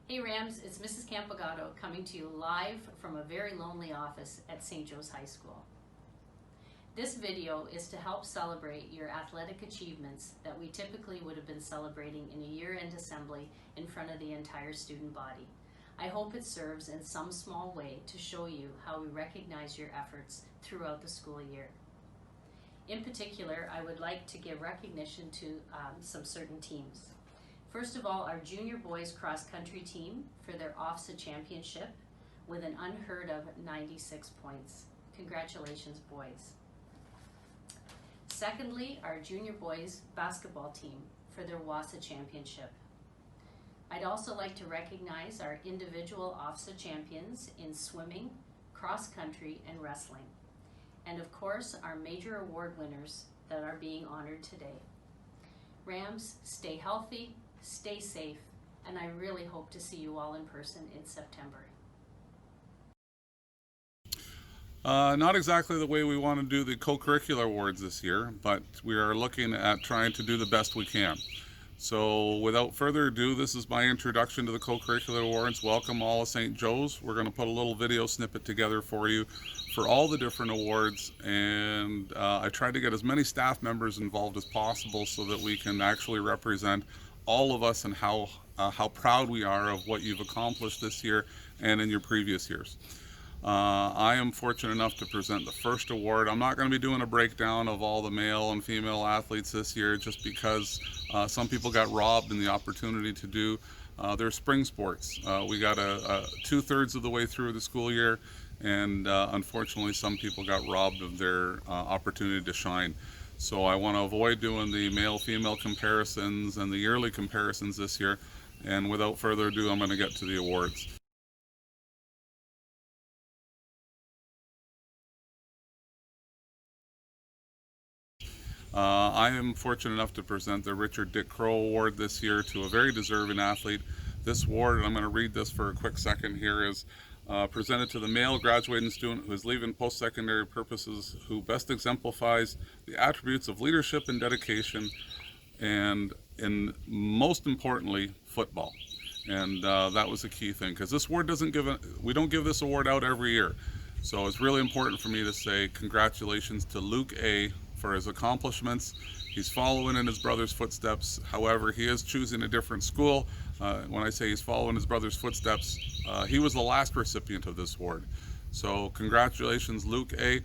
Hey Rams, it's Mrs. Campagato coming to you live from a very lonely office at St. Joe's High School. This video is to help celebrate your athletic achievements that we typically would have been celebrating in a year-end assembly in front of the entire student body. I hope it serves in some small way to show you how we recognize your efforts throughout the school year. In particular, I would like to give recognition to some certain teams. First of all, our junior boys cross country team for their OFSA championship with an unheard of 96 points. Congratulations, boys. Secondly, our junior boys basketball team for their WASA championship. I'd also like to recognize our individual OFSA champions in swimming, cross country, and wrestling. And of course, our major award winners that are being honored today. Rams, stay healthy, stay safe, and I really hope to see you all in person in September. Not exactly the way we want to do the Co-Curricular Awards this year, but we are looking at trying to do the best we can. So without further ado, this is my introduction to the Co-Curricular Awards. Welcome all of St. Joe's. We're going to put a little video snippet together for you for all the different awards, and I tried to get as many staff members involved as possible so that we can actually represent all of us and how proud we are of what you've accomplished this year and in your previous years. I am fortunate enough to present the first award. I'm not going to be doing a breakdown of all the male and female athletes this year just because some people got robbed in the opportunity to do their spring sports. We got two-thirds of the way through the school year, and unfortunately some people got robbed of their opportunity to shine. So I want to avoid doing the male-female comparisons and the yearly comparisons this year, and without further ado, I'm going to get to the awards. I am fortunate enough to present the Richard Dick Crowe Award this year to a very deserving athlete. This award, and I'm going to read this for a quick second here, is presented to the male graduating student who is leaving post-secondary purposes, who best exemplifies the attributes of leadership and dedication, and most importantly, football. And that was a key thing, because this award we don't give this award out every year. So it's really important for me to say congratulations to Luke A. for his accomplishments. He's following in his brother's footsteps. However, he is choosing a different school. When I say he's following his brother's footsteps, he was the last recipient of this award. So congratulations, Luke A.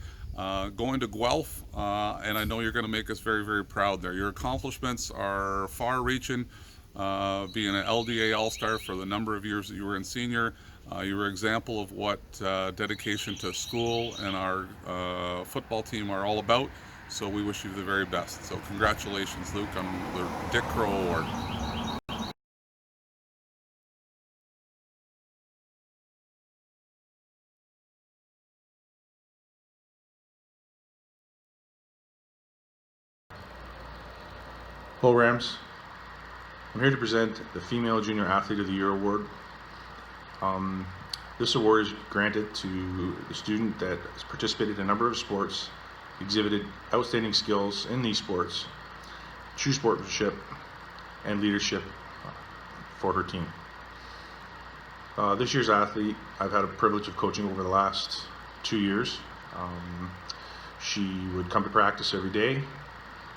Going to Guelph, and I know you're going to make us very, very proud there. Your accomplishments are far-reaching. Being an LDA All-Star for the number of years that you were in senior, you were an example of what dedication to school and our football team are all about. So we wish you the very best. So congratulations, Luke, on the Dick Crowe Award. Hello Rams, I'm here to present the Female Junior Athlete of the Year Award. This award is granted to the student that has participated in a number of sports, exhibited outstanding skills in these sports, true sportsmanship, and leadership for her team. This year's athlete, I've had a privilege of coaching over the last 2 years. She would come to practice every day,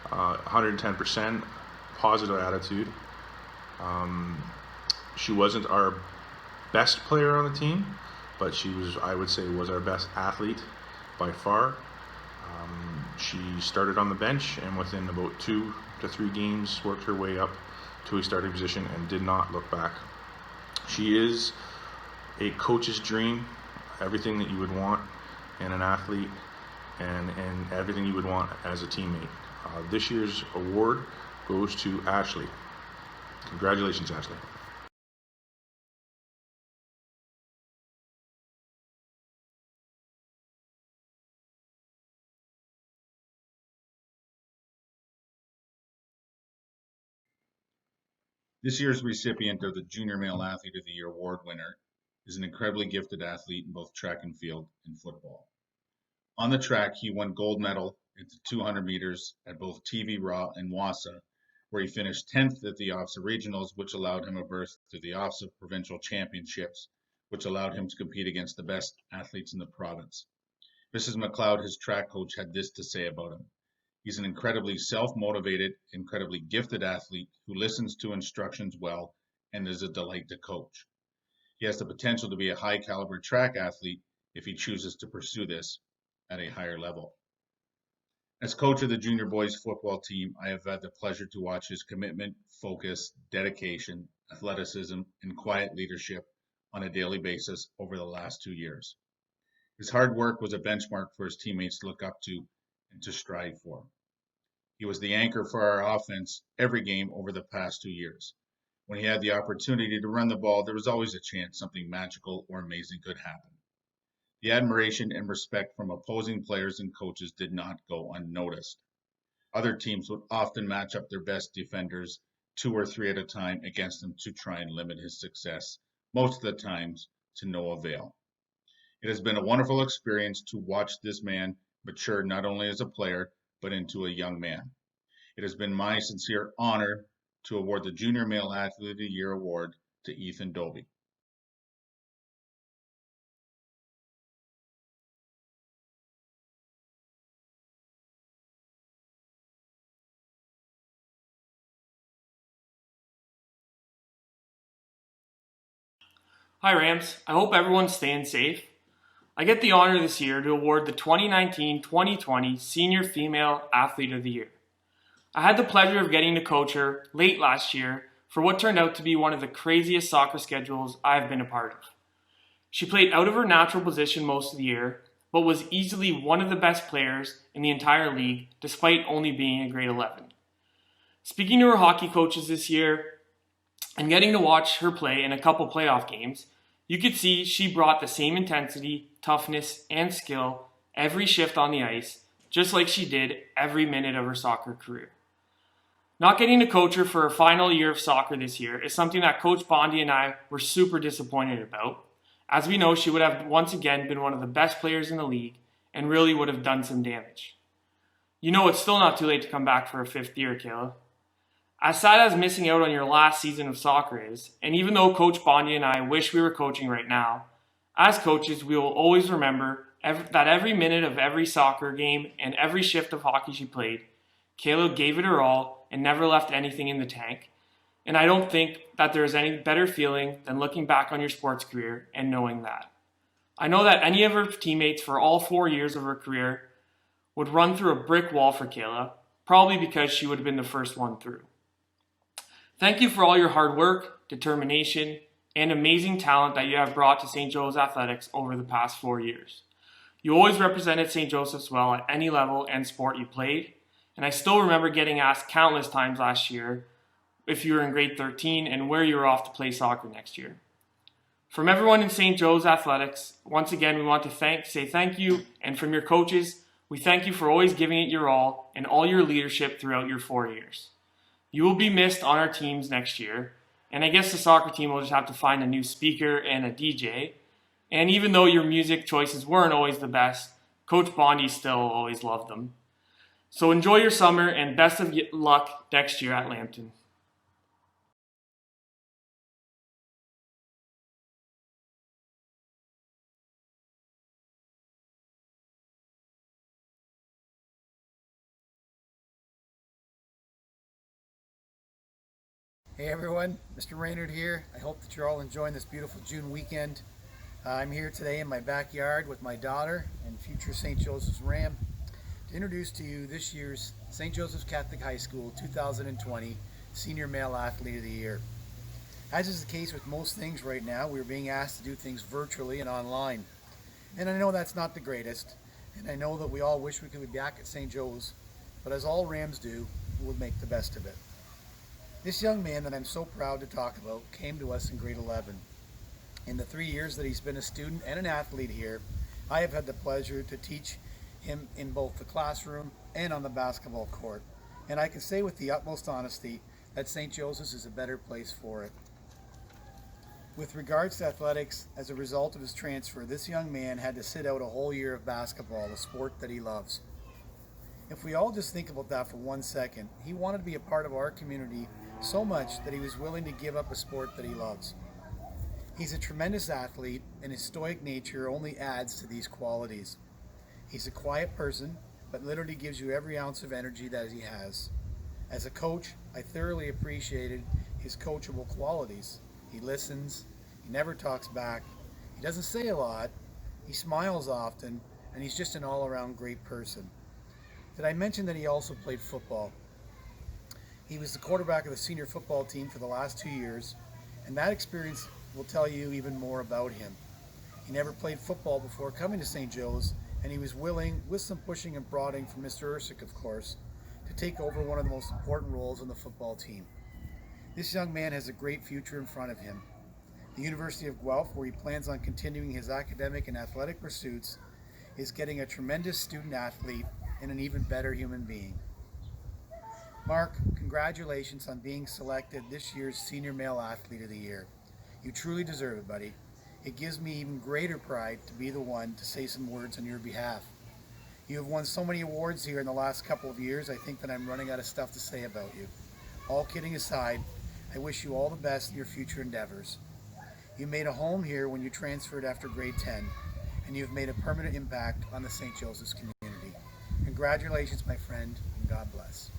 110% positive attitude. She wasn't our best player on the team, but she was, I would say, was our best athlete by far. She started on the bench and within about 2 to 3 games worked her way up to a starting position and did not look back. She is a coach's dream, everything that you would want in an athlete and everything you would want as a teammate. This year's award goes to Ashley. Congratulations, Ashley. This year's recipient of the Junior Male Athlete of the Year Award winner is an incredibly gifted athlete in both track and field and football. On the track, he won gold medal in the 200 meters at both TV Raw and WASA, where he finished 10th at the OFSA Regionals, which allowed him a berth to the OFSA Provincial Championships, which allowed him to compete against the best athletes in the province. Mrs. McLeod, his track coach, had this to say about him. He's an incredibly self-motivated, incredibly gifted athlete who listens to instructions well and is a delight to coach. He has the potential to be a high-caliber track athlete if he chooses to pursue this at a higher level. As coach of the junior boys football team, I have had the pleasure to watch his commitment, focus, dedication, athleticism, and quiet leadership on a daily basis over the last 2 years. His hard work was a benchmark for his teammates to look up to and to strive for. He was the anchor for our offense every game over the past 2 years. When he had the opportunity to run the ball, there was always a chance something magical or amazing could happen. The admiration and respect from opposing players and coaches did not go unnoticed. Other teams would often match up their best defenders 2 or 3 at a time against him to try and limit his success, most of the times to no avail. It has been a wonderful experience to watch this man mature not only as a player, but into a young man. It has been my sincere honor to award the Junior Male Athlete of the Year award to Ethan Dobie. Hi Rams, I hope everyone's staying safe. I get the honor this year to award the 2019-2020 Senior Female Athlete of the Year. I had the pleasure of getting to coach her late last year for what turned out to be one of the craziest soccer schedules I've been a part of. She played out of her natural position most of the year, but was easily one of the best players in the entire league despite only being a grade 11. Speaking to her hockey coaches this year and getting to watch her play in a couple playoff games, you could see she brought the same intensity, toughness, and skill every shift on the ice, just like she did every minute of her soccer career. Not getting to coach her for her final year of soccer this year is something that Coach Bondi and I were super disappointed about, as we know she would have once again been one of the best players in the league and really would have done some damage. You know it's still not too late to come back for a 5th year, Kayla. As sad as missing out on your last season of soccer is, and even though Coach Bondi and I wish we were coaching right now, as coaches we will always remember that every minute of every soccer game and every shift of hockey she played, Kayla gave it her all and never left anything in the tank. And I don't think that there is any better feeling than looking back on your sports career and knowing that. I know that any of her teammates for all 4 years of her career would run through a brick wall for Kayla, probably because she would have been the first one through. Thank you for all your hard work, determination, and amazing talent that you have brought to St. Joe's Athletics over the past 4 years. You always represented St. Joseph's well at any level and sport you played, and I still remember getting asked countless times last year if you were in grade 13 and where you were off to play soccer next year. From everyone in St. Joe's Athletics, once again we want to say thank you, and from your coaches, we thank you for always giving it your all and all your leadership throughout your 4 years. You will be missed on our teams next year, and I guess the soccer team will just have to find a new speaker and a DJ. And even though your music choices weren't always the best, Coach Bondi still always loved them. So enjoy your summer and best of luck next year at Lambton. Hey everyone, Mr. Raynard here. I hope that you're all enjoying this beautiful June weekend. I'm here today in my backyard with my daughter and future St. Joseph's Ram to introduce to you this year's St. Joseph's Catholic High School 2020 Senior Male Athlete of the Year. As is the case with most things right now, we're being asked to do things virtually and online. And I know that's not the greatest, and I know that we all wish we could be back at St. Joe's, but as all Rams do, we'll make the best of it. This young man that I'm so proud to talk about came to us in grade 11. In the 3 years that he's been a student and an athlete here, I have had the pleasure to teach him in both the classroom and on the basketball court. And I can say with the utmost honesty that St. Joseph's is a better place for it. With regards to athletics, as a result of his transfer, this young man had to sit out a whole year of basketball, a sport that he loves. If we all just think about that for 1 second, he wanted to be a part of our community so much that he was willing to give up a sport that he loves. He's a tremendous athlete, and his stoic nature only adds to these qualities. He's a quiet person, but literally gives you every ounce of energy that he has. As a coach, I thoroughly appreciated his coachable qualities. He listens, he never talks back, he doesn't say a lot, he smiles often, and he's just an all-around great person. Did I mention that he also played football? He was the quarterback of the senior football team for the last 2 years, and that experience will tell you even more about him. He never played football before coming to St. Joe's, and he was willing, with some pushing and prodding from Mr. Ursic, of course, to take over one of the most important roles on the football team. This young man has a great future in front of him. The University of Guelph, where he plans on continuing his academic and athletic pursuits, is getting a tremendous student athlete and an even better human being. Mark, congratulations on being selected this year's Senior Male Athlete of the Year. You truly deserve it, buddy. It gives me even greater pride to be the one to say some words on your behalf. You have won so many awards here in the last couple of years, I think that I'm running out of stuff to say about you. All kidding aside, I wish you all the best in your future endeavors. You made a home here when you transferred after grade 10, and you have made a permanent impact on the St. Joseph's community. Congratulations, my friend, and God bless.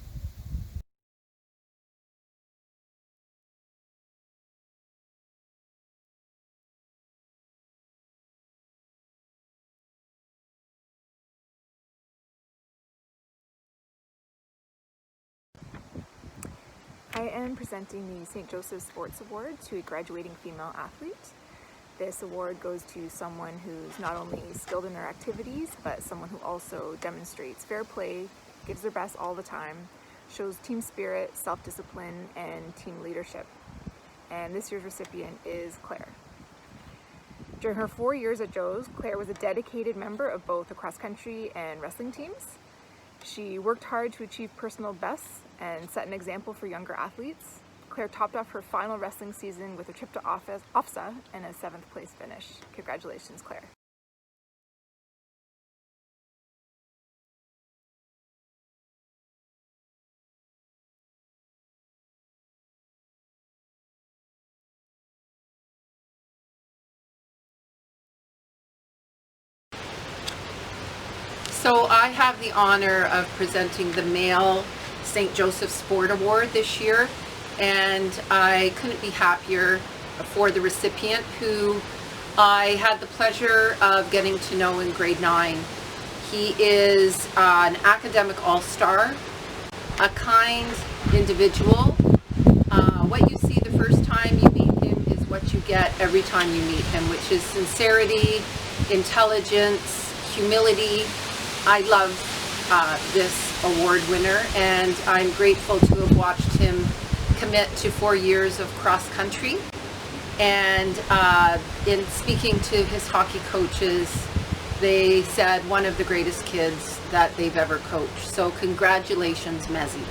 I am presenting the St. Joseph Sports Award to a graduating female athlete. This award goes to someone who's not only skilled in their activities, but someone who also demonstrates fair play, gives their best all the time, shows team spirit, self-discipline, and team leadership. And this year's recipient is Claire. During her 4 years at Joe's, Claire was a dedicated member of both the cross-country and wrestling teams. She worked hard to achieve personal bests and set an example for younger athletes. Claire topped off her final wrestling season with a trip to OFSA and a 7th place finish. Congratulations, Claire. So I have the honor of presenting the Male St. Joseph Sport Award this year, and I couldn't be happier for the recipient, who I had the pleasure of getting to know in grade 9. He is an academic all-star, a kind individual. What you see the first time you meet him is what you get every time you meet him, which is sincerity, intelligence, humility. I love this award winner, and I'm grateful to have watched him commit to 4 years of cross country. And in speaking to his hockey coaches, they said one of the greatest kids that they've ever coached. So congratulations, Mezzi.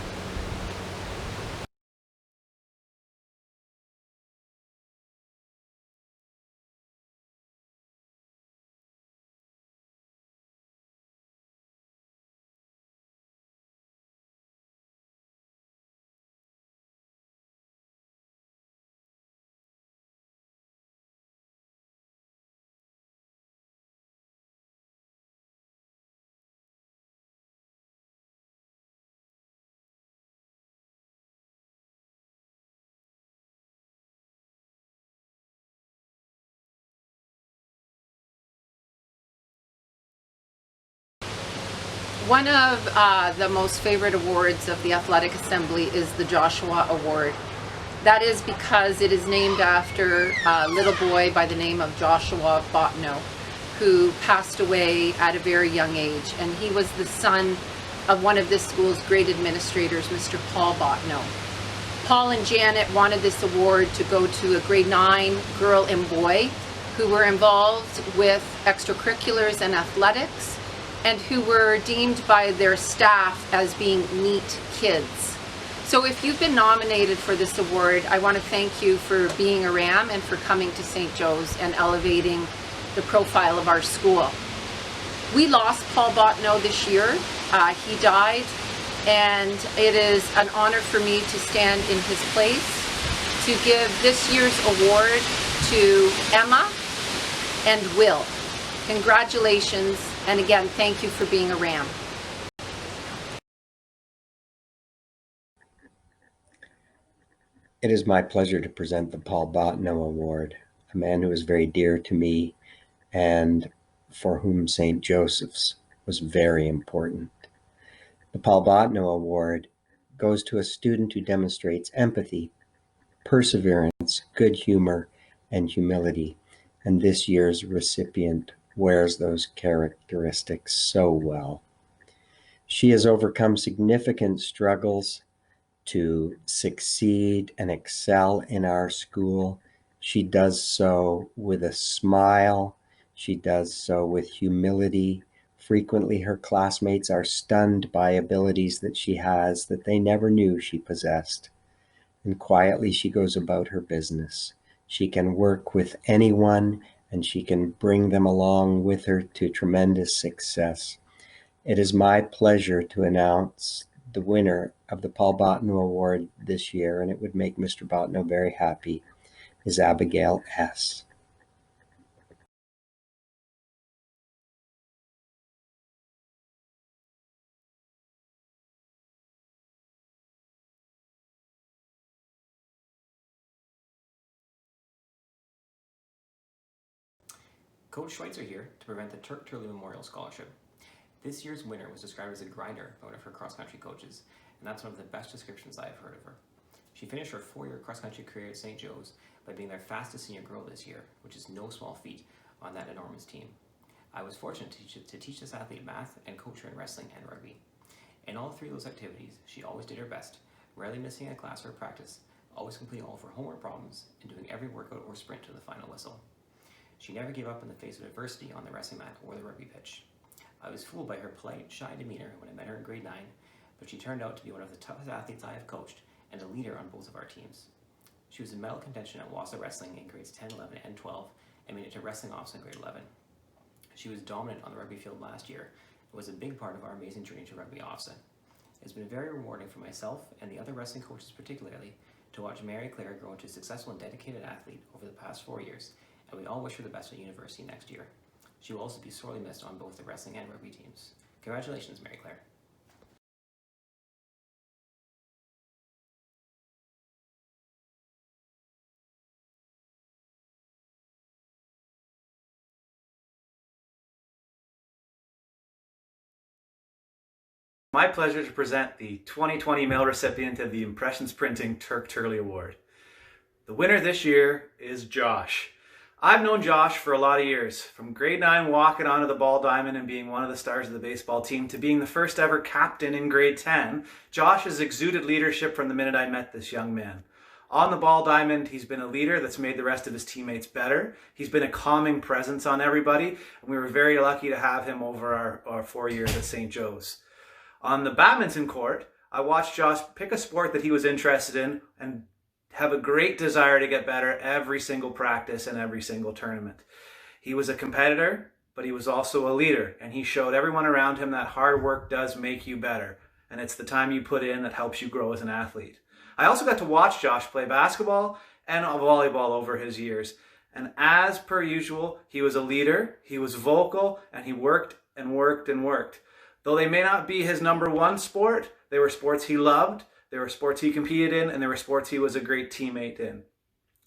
One of the most favorite awards of the Athletic Assembly is the Joshua Award. That is because it is named after a little boy by the name of Joshua Bottineau, who passed away at a very young age. And he was the son of one of this school's great administrators, Mr. Paul Bottineau. Paul and Janet wanted this award to go to a grade 9 girl and boy who were involved with extracurriculars and athletics, and who were deemed by their staff as being neat kids. So if you've been nominated for this award, I want to thank you for being a Ram and for coming to St. Joe's and elevating the profile of our school. We lost Paul Bottineau this year. He died, and it is an honor for me to stand in his place to give this year's award to Emma and Will. Congratulations, and again, thank you for being a Ram. It is my pleasure to present the Paul Bottineau Award, a man who is very dear to me and for whom St. Joseph's was very important. The Paul Bottineau Award goes to a student who demonstrates empathy, perseverance, good humor, and humility, and this year's recipient wears those characteristics so well. She has overcome significant struggles to succeed and excel in our school. She does so with a smile. She does so with humility. Frequently, her classmates are stunned by abilities that she has that they never knew she possessed. And quietly, she goes about her business. She can work with anyone, and she can bring them along with her to tremendous success. It is my pleasure to announce the winner of the Paul Bottineau Award this year, and it would make Mr. Bottineau very happy, is Abigail S. Coach Schweitzer here to present the Turk Turley Memorial Scholarship. This year's winner was described as a grinder by one of her cross-country coaches, and that's one of the best descriptions I have heard of her. She finished her 4-year cross-country career at St. Joe's by being their fastest senior girl this year, which is no small feat on that enormous team. I was fortunate to teach this athlete math and coach her in wrestling and rugby. In all 3 of those activities, she always did her best, rarely missing a class or a practice, always completing all of her homework problems, and doing every workout or sprint to the final whistle. She never gave up in the face of adversity on the wrestling mat or the rugby pitch. I was fooled by her polite, shy demeanor when I met her in grade 9, but she turned out to be one of the toughest athletes I have coached and a leader on both of our teams. She was in medal contention at Wassa Wrestling in grades 10, 11, and 12, and made it to wrestling office in grade 11. She was dominant on the rugby field last year and was a big part of our amazing journey to rugby office. It's been very rewarding for myself and the other wrestling coaches particularly to watch Mary Claire grow into a successful and dedicated athlete over the past 4 years, and we all wish her the best at university next year. She will also be sorely missed on both the wrestling and rugby teams. Congratulations, Mary Claire. My pleasure to present the 2020 male recipient of the Impressions Printing Turk Turley Award. The winner this year is Josh. I've known Josh for a lot of years, from grade 9 walking onto the ball diamond and being one of the stars of the baseball team to being the first ever captain in grade 10. Josh has exuded leadership from the minute I met this young man. On the ball diamond, he's been a leader that's made the rest of his teammates better. He's been a calming presence on everybody, and we were very lucky to have him over our 4 years at St. Joe's. On the badminton court, I watched Josh pick a sport that he was interested in and have a great desire to get better every single practice and every single tournament. He was a competitor, but he was also a leader, and he showed everyone around him that hard work does make you better, and it's the time you put in that helps you grow as an athlete. I also got to watch Josh play basketball and volleyball over his years, and as per usual, he was a leader, he was vocal, and he worked and worked and worked. Though they may not be his number one sport, they were sports he loved, they were sports he competed in, and they were sports he was a great teammate in.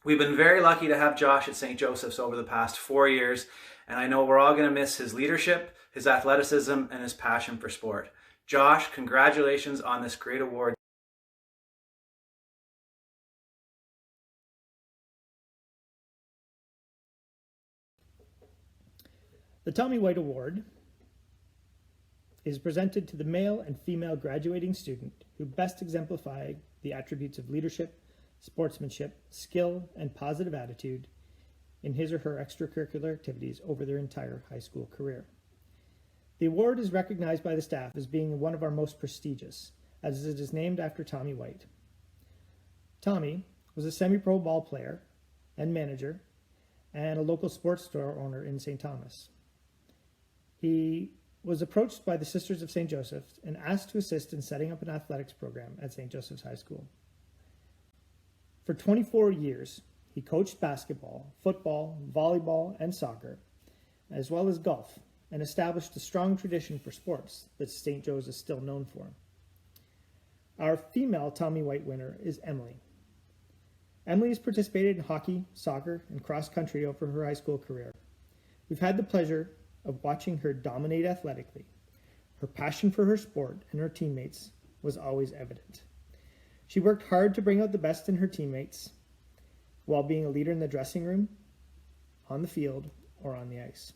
We've been very lucky to have Josh at St. Joseph's over the past 4 years, and I know we're all going to miss his leadership, his athleticism, and his passion for sport. Josh, congratulations on this great award. The Tommy White Award is presented to the male and female graduating student who best exemplify the attributes of leadership, sportsmanship, skill, and positive attitude in his or her extracurricular activities over their entire high school career. The award is recognized by the staff as being one of our most prestigious, as it is named after Tommy White. Tommy was a semi-pro ball player and manager and a local sports store owner in St. Thomas. He was approached by the Sisters of St. Joseph's and asked to assist in setting up an athletics program at St. Joseph's High School. For 24 years, he coached basketball, football, volleyball, and soccer, as well as golf, and established a strong tradition for sports that St. Joe's is still known for. Our female Tommy White winner is Emily. Emily has participated in hockey, soccer, and cross country over her high school career. We've had the pleasure of watching her dominate athletically. Her passion for her sport and her teammates was always evident. She worked hard to bring out the best in her teammates while being a leader in the dressing room, on the field, or on the ice.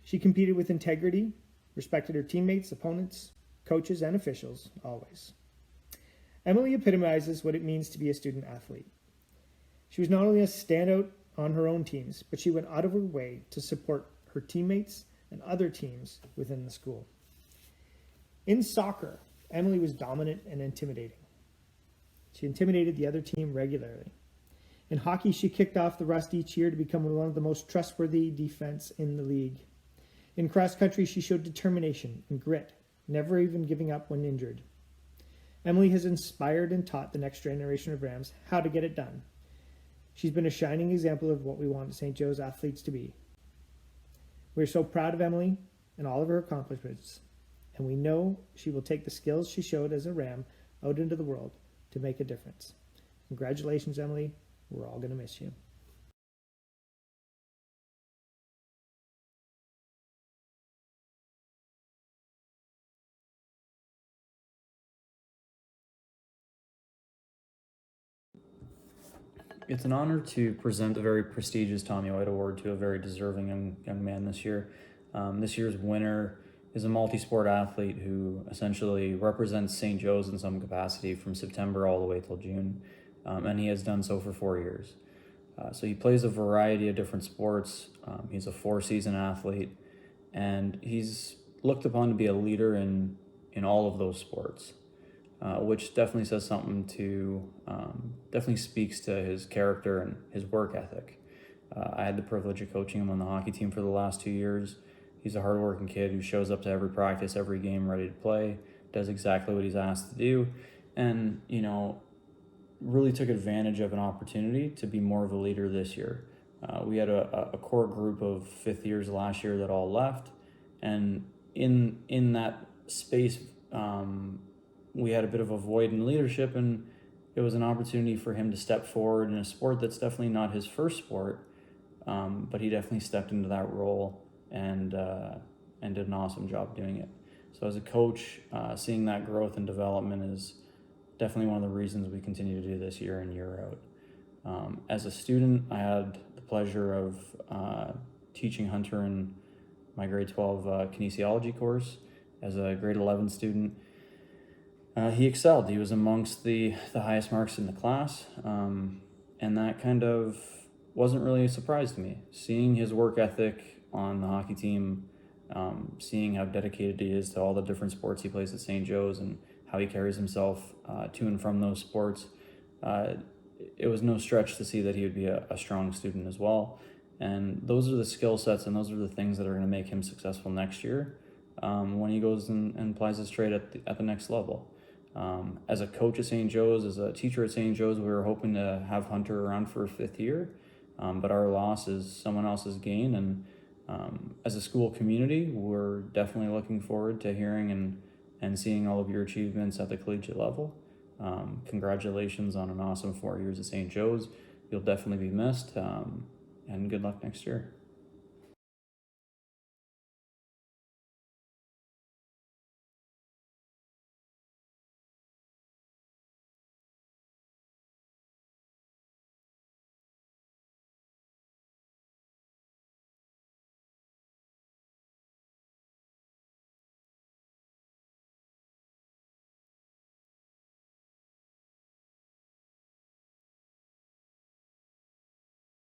She competed with integrity, respected her teammates, opponents, coaches, and officials, always. Emily epitomizes what it means to be a student athlete. She was not only a standout on her own teams, but she went out of her way to support her teammates and other teams within the school. In soccer, Emily was dominant and intimidating. She intimidated the other team regularly. In hockey, she kicked off the rust each year to become one of the most trustworthy defense in the league. In cross country, she showed determination and grit, never even giving up when injured. Emily has inspired and taught the next generation of Rams how to get it done. She's been a shining example of what we want St. Joe's athletes to be. We're so proud of Emily and all of her accomplishments, and we know she will take the skills she showed as a Ram out into the world to make a difference. Congratulations, Emily. We're all going to miss you. It's an honor to present the very prestigious Tommy White Award to a very deserving young man this year. This year's winner is a multi-sport athlete who essentially represents St. Joe's in some capacity from September all the way till June, and he has done so for 4 years. So he plays a variety of different sports. He's a 4-season athlete, and he's looked upon to be a leader in all of those sports. Which definitely says something to, definitely speaks to his character and his work ethic. I had the privilege of coaching him on the hockey team for the last 2 years. He's a hardworking kid who shows up to every practice, every game ready to play, does exactly what he's asked to do, and, really took advantage of an opportunity to be more of a leader this year. We had a core group of 5th years last year that all left, and in that space, we had a bit of a void in leadership, and it was an opportunity for him to step forward in a sport that's definitely not his first sport, but he definitely stepped into that role and did an awesome job doing it. So as a coach, seeing that growth and development is definitely one of the reasons we continue to do this year in, year out. As a student, I had the pleasure of teaching Hunter in my grade 12 kinesiology course. As a grade 11 student, he excelled. He was amongst the highest marks in the class, and that kind of wasn't really a surprise to me. Seeing his work ethic on the hockey team, seeing how dedicated he is to all the different sports he plays at St. Joe's and how he carries himself to and from those sports, it was no stretch to see that he would be a strong student as well. And those are the skill sets and those are the things that are going to make him successful next year when he goes and applies his trade at the next level. As a coach at St. Joe's, as a teacher at St. Joe's, we were hoping to have Hunter around for a 5th year, but our loss is someone else's gain. And as a school community, we're definitely looking forward to hearing and seeing all of your achievements at the collegiate level. Congratulations on an awesome 4 years at St. Joe's. You'll definitely be missed, and good luck next year.